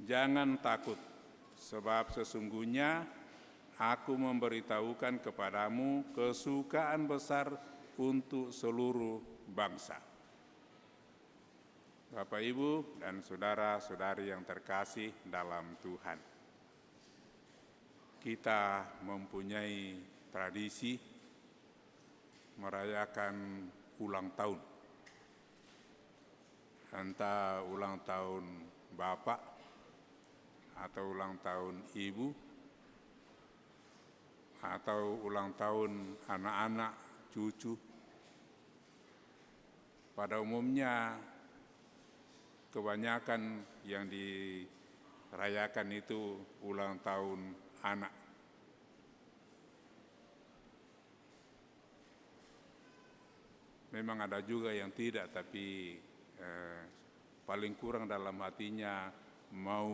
Jangan takut, sebab sesungguhnya aku memberitahukan kepadamu kesukaan besar untuk seluruh bangsa. Bapak, Ibu, dan saudara-saudari yang terkasih dalam Tuhan. Kita mempunyai tradisi merayakan ulang tahun. Entah ulang tahun Bapak atau ulang tahun Ibu atau ulang tahun anak-anak, cucu. Pada umumnya kebanyakan yang dirayakan itu ulang tahun anak. Memang ada juga yang tidak, tapi paling kurang dalam hatinya mau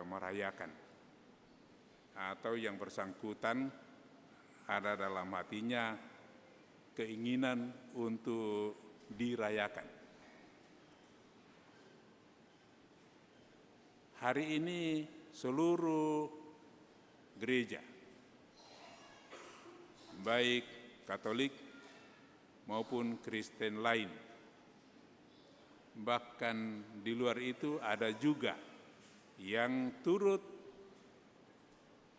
merayakan. Atau yang bersangkutan ada dalam hatinya keinginan untuk dirayakan. Hari ini seluruh gereja, baik Katolik maupun Kristen lain, bahkan di luar itu ada juga yang turut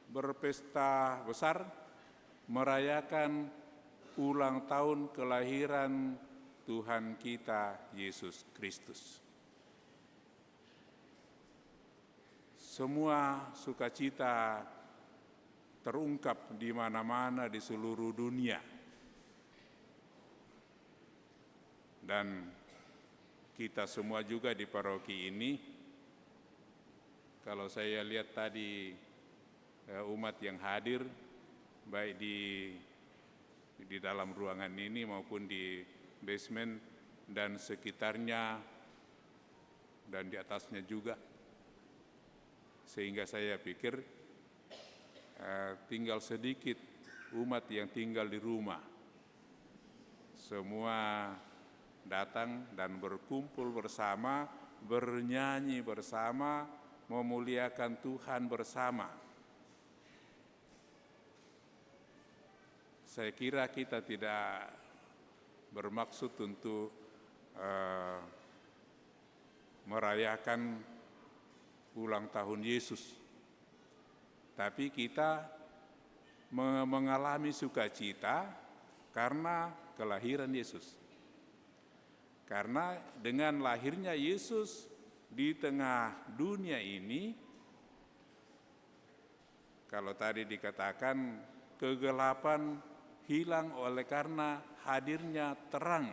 berpesta besar merayakan ulang tahun kelahiran Tuhan kita Yesus Kristus. Semua sukacita terungkap di mana-mana di seluruh dunia. Dan kita semua juga di paroki ini, kalau saya lihat tadi umat yang hadir, baik di dalam ruangan ini maupun di basement dan sekitarnya dan di atasnya juga, sehingga saya pikir tinggal sedikit umat yang tinggal di rumah. Semua datang dan berkumpul bersama, bernyanyi bersama, memuliakan Tuhan bersama. Saya kira kita tidak bermaksud untuk merayakan ulang tahun Yesus, tapi kita mengalami sukacita karena kelahiran Yesus. Karena dengan lahirnya Yesus di tengah dunia ini, kalau tadi dikatakan kegelapan hilang oleh karena hadirnya terang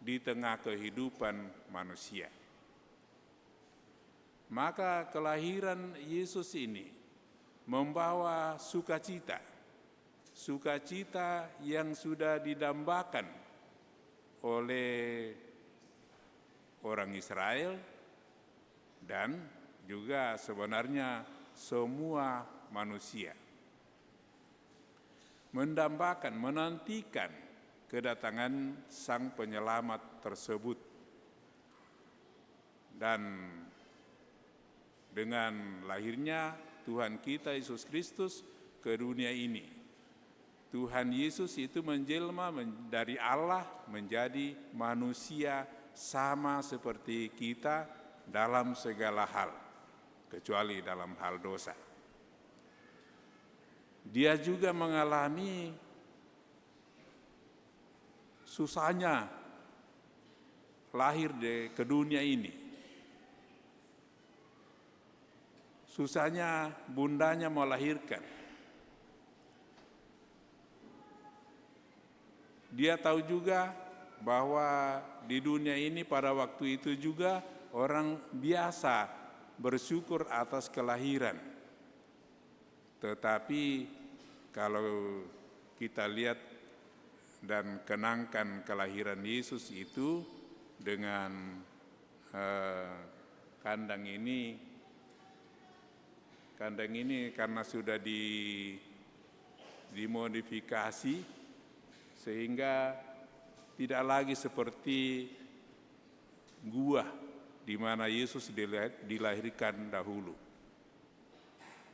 di tengah kehidupan manusia. Maka kelahiran Yesus ini membawa sukacita, sukacita yang sudah didambakan oleh orang Israel dan juga sebenarnya semua manusia. Mendambakan, menantikan kedatangan Sang Penyelamat tersebut. Dan dengan lahirnya Tuhan kita Yesus Kristus ke dunia ini, Tuhan Yesus itu menjelma dari Allah menjadi manusia sama seperti kita dalam segala hal, kecuali dalam hal dosa. Dia juga mengalami susahnya lahir ke dunia ini. Susahnya bundanya melahirkan. Dia tahu juga bahwa di dunia ini pada waktu itu juga orang biasa bersyukur atas kelahiran. Tetapi kalau kita lihat dan kenangkan kelahiran Yesus itu dengan kandang ini karena sudah dimodifikasi sehingga tidak lagi seperti gua di mana Yesus dilahirkan dahulu.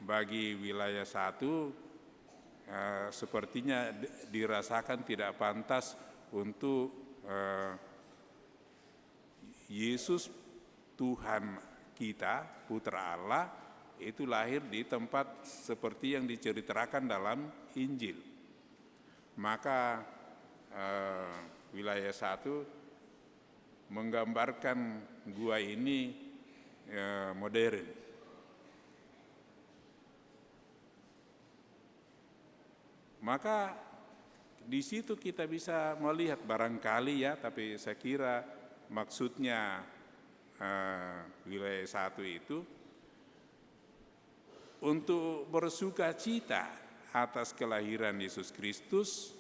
Bagi wilayah satu, sepertinya dirasakan tidak pantas untuk Yesus Tuhan kita, Putra Allah, itu lahir di tempat seperti yang diceritakan dalam Injil. Maka wilayah satu menggambarkan gua ini modern. Maka di situ kita bisa melihat barangkali ya, tapi saya kira maksudnya wilayah satu itu untuk bersuka cita atas kelahiran Yesus Kristus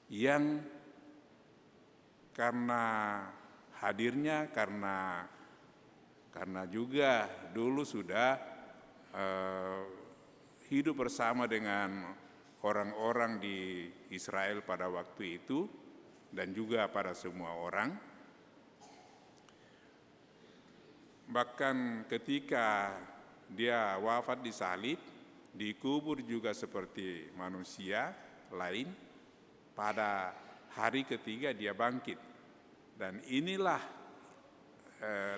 yang karena hadirnya, karena juga dulu sudah hidup bersama dengan orang-orang di Israel pada waktu itu dan juga pada semua orang. Bahkan ketika dia wafat di salib, dikubur juga seperti manusia lain, pada hari ketiga dia bangkit. Dan inilah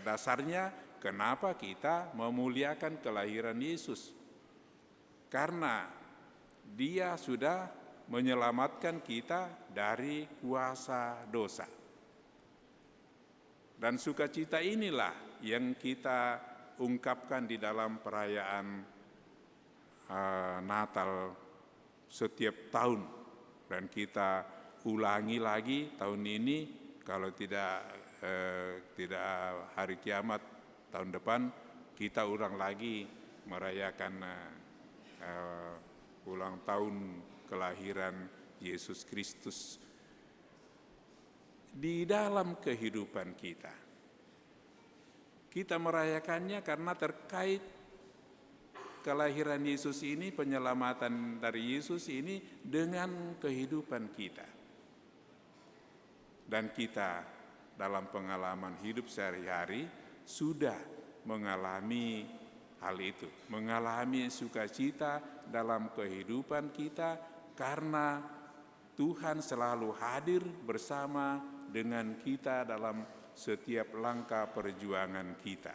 dasarnya kenapa kita memuliakan kelahiran Yesus. Karena dia sudah menyelamatkan kita dari kuasa dosa. Dan sukacita inilah yang kita ungkapkan di dalam perayaan Natal setiap tahun. Dan kita ulangi lagi tahun ini, kalau tidak hari kiamat tahun depan, kita ulang lagi merayakan ulang tahun kelahiran Yesus Kristus di dalam kehidupan kita. Kita merayakannya karena terkait kelahiran Yesus ini, penyelamatan dari Yesus ini dengan kehidupan kita. Dan kita dalam pengalaman hidup sehari-hari sudah mengalami hal itu, mengalami sukacita dalam kehidupan kita karena Tuhan selalu hadir bersama dengan kita dalam setiap langkah perjuangan kita.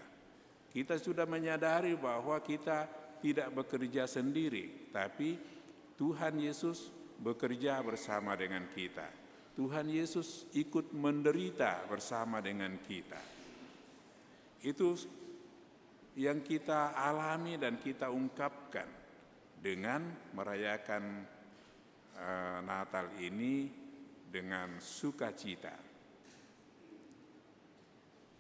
Kita sudah menyadari bahwa kita tidak bekerja sendiri, tapi Tuhan Yesus bekerja bersama dengan kita. Tuhan Yesus ikut menderita bersama dengan kita. Itu yang kita alami dan kita ungkapkan dengan merayakan Natal ini dengan sukacita.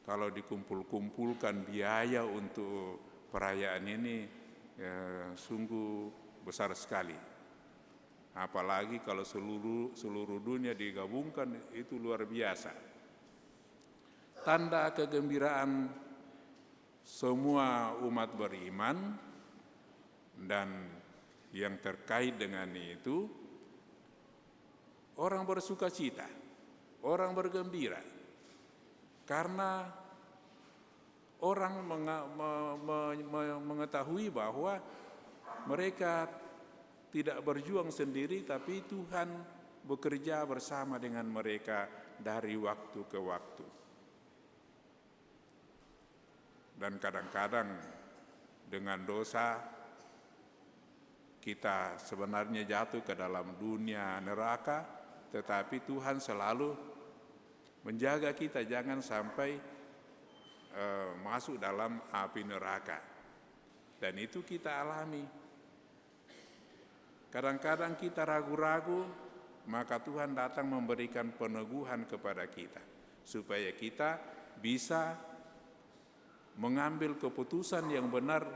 Kalau dikumpulkan biaya untuk perayaan ini sungguh besar sekali. Apalagi kalau seluruh dunia digabungkan, itu luar biasa. Tanda kegembiraan semua umat beriman dan yang terkait dengan itu, orang bersukacita, orang bergembira, karena orang mengetahui bahwa mereka tidak berjuang sendiri, tapi Tuhan bekerja bersama dengan mereka dari waktu ke waktu. Dan kadang-kadang dengan dosa kita sebenarnya jatuh ke dalam dunia neraka, tetapi Tuhan selalu menjaga kita jangan sampai masuk dalam api neraka. Dan itu kita alami. Kadang-kadang kita ragu-ragu, maka Tuhan datang memberikan peneguhan kepada kita, supaya kita bisa mengambil keputusan yang benar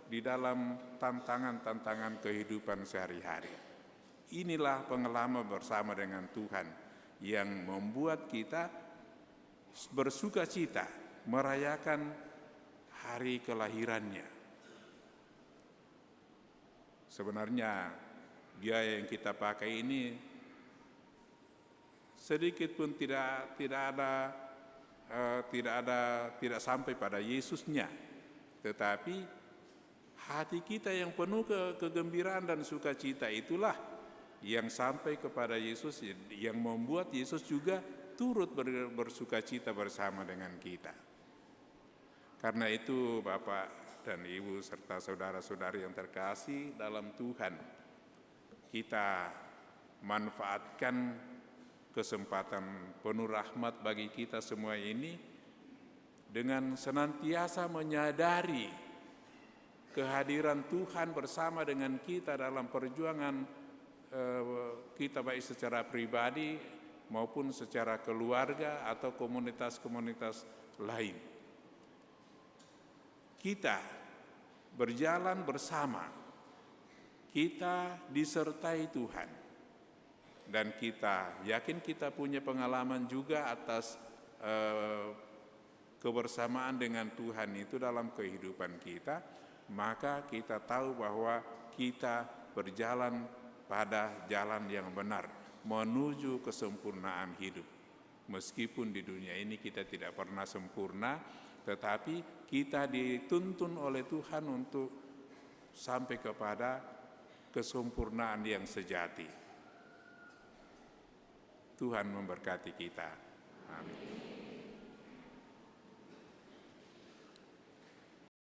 di dalam tantangan-tantangan kehidupan sehari-hari. Inilah pengalaman bersama dengan Tuhan yang membuat kita bersuka cita merayakan hari kelahirannya. Sebenarnya biaya yang kita pakai ini sedikit pun tidak ada tidak sampai pada Yesusnya, tetapi hati kita yang penuh kegembiraan dan sukacita itulah yang sampai kepada Yesus, yang membuat Yesus juga turut bersukacita bersama dengan kita. Karena itu Bapak dan Ibu serta saudara-saudari yang terkasih dalam Tuhan, kita manfaatkan kesempatan penuh rahmat bagi kita semua ini dengan senantiasa menyadari kehadiran Tuhan bersama dengan kita dalam perjuangan kita baik secara pribadi maupun secara keluarga atau komunitas-komunitas lain. Kita berjalan bersama, kita disertai Tuhan, dan kita yakin kita punya pengalaman juga atas kebersamaan dengan Tuhan itu dalam kehidupan kita. Maka kita tahu bahwa kita berjalan pada jalan yang benar menuju kesempurnaan hidup. Meskipun di dunia ini kita tidak pernah sempurna, tetapi kita dituntun oleh Tuhan untuk sampai kepada kesempurnaan yang sejati. Tuhan memberkati kita. Amin.